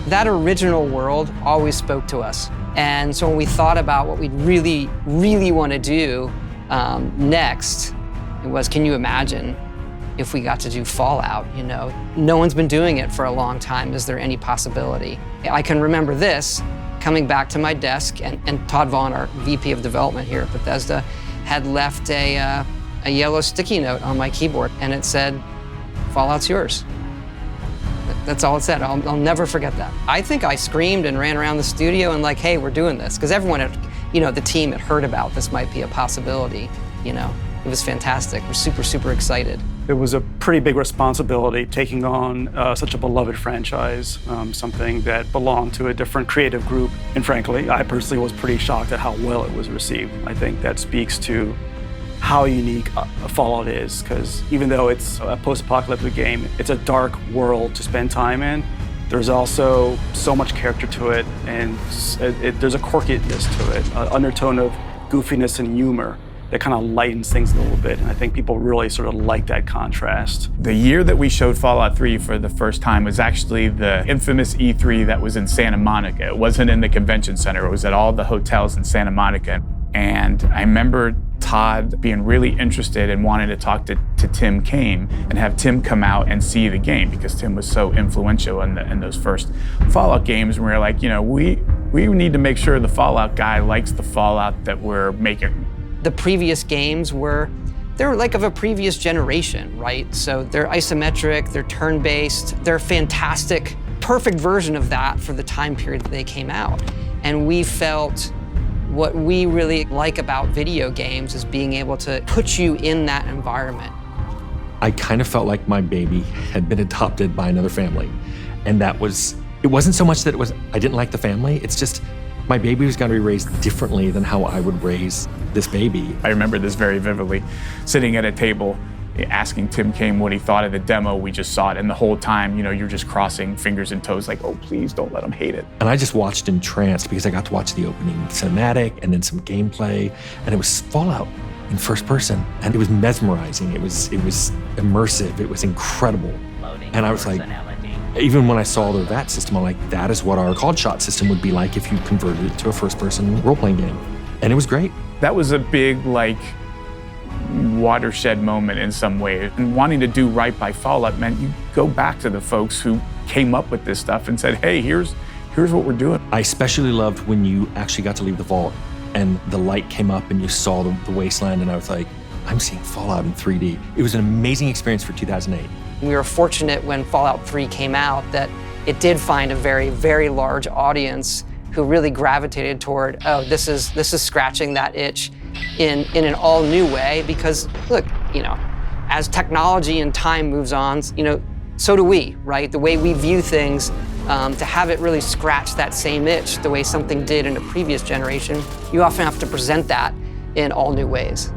That original world always spoke to us. And so when we thought about what we'd really, really want to do next, it was, can you imagine if we got to do Fallout, you know? No one's been doing it for a long time. Is there any possibility? I can remember this, coming back to my desk, and Todd Vaughn, our VP of development here at Bethesda, had left a yellow sticky note on my keyboard, and it said, Fallout's yours. That's all it said. I'll never forget that. I think I screamed and ran around the studio and like, hey, we're doing this. Because everyone had, you know, the team had heard about this might be a possibility, you know. It was fantastic. We're super, super excited. It was a pretty big responsibility taking on such a beloved franchise, something that belonged to a different creative group. And frankly, I personally was pretty shocked at how well it was received. I think that speaks to how unique Fallout is, because even though it's a post-apocalyptic game, it's a dark world to spend time in. There's also so much character to it, and there's a quirkiness to it, an undertone of goofiness and humor that kind of lightens things a little bit, and I think people really sort of like that contrast. The year that we showed Fallout 3 for the first time was actually the infamous E3 that was in Santa Monica. It wasn't in the convention center, it was at all the hotels in Santa Monica. And I remember Todd being really interested and wanting to talk to Tim Cain and have Tim come out and see the game, because Tim was so influential in those first Fallout games. And we were like, you know, we need to make sure the Fallout guy likes the Fallout that we're making. The previous games they're like of a previous generation, right? So they're isometric, they're turn-based, they're fantastic, perfect version of that for the time period that they came out. And we felt what we really like about video games is being able to put you in that environment. I kind of felt like my baby had been adopted by another family. And it wasn't so much that I didn't like the family, it's just my baby was going to be raised differently than how I would raise this baby. I remember this very vividly, sitting at a table, asking Tim Cain what he thought of the demo. We just saw it, and the whole time, you know, you're just crossing fingers and toes like, oh, please don't let him hate it. And I just watched entranced, because I got to watch the opening cinematic and then some gameplay, and it was Fallout in first person, and it was mesmerizing. It was immersive. It was incredible. And I was like, even when I saw the VAT system, I'm like, that is what our called shot system would be like if you converted it to a first-person role-playing game. And it was great. That was a big, like, watershed moment in some way. And wanting to do right by Fallout meant you go back to the folks who came up with this stuff and said, hey, here's what we're doing. I especially loved when you actually got to leave the vault and the light came up and you saw the wasteland, and I was like, I'm seeing Fallout in 3D. It was an amazing experience for 2008. We were fortunate when Fallout 3 came out that it did find a very, very large audience who really gravitated toward, oh, this is scratching that itch in an all new way, because look, you know, as technology and time moves on, you know, so do we, right? The way we view things, to have it really scratch that same itch the way something did in a previous generation, you often have to present that in all new ways.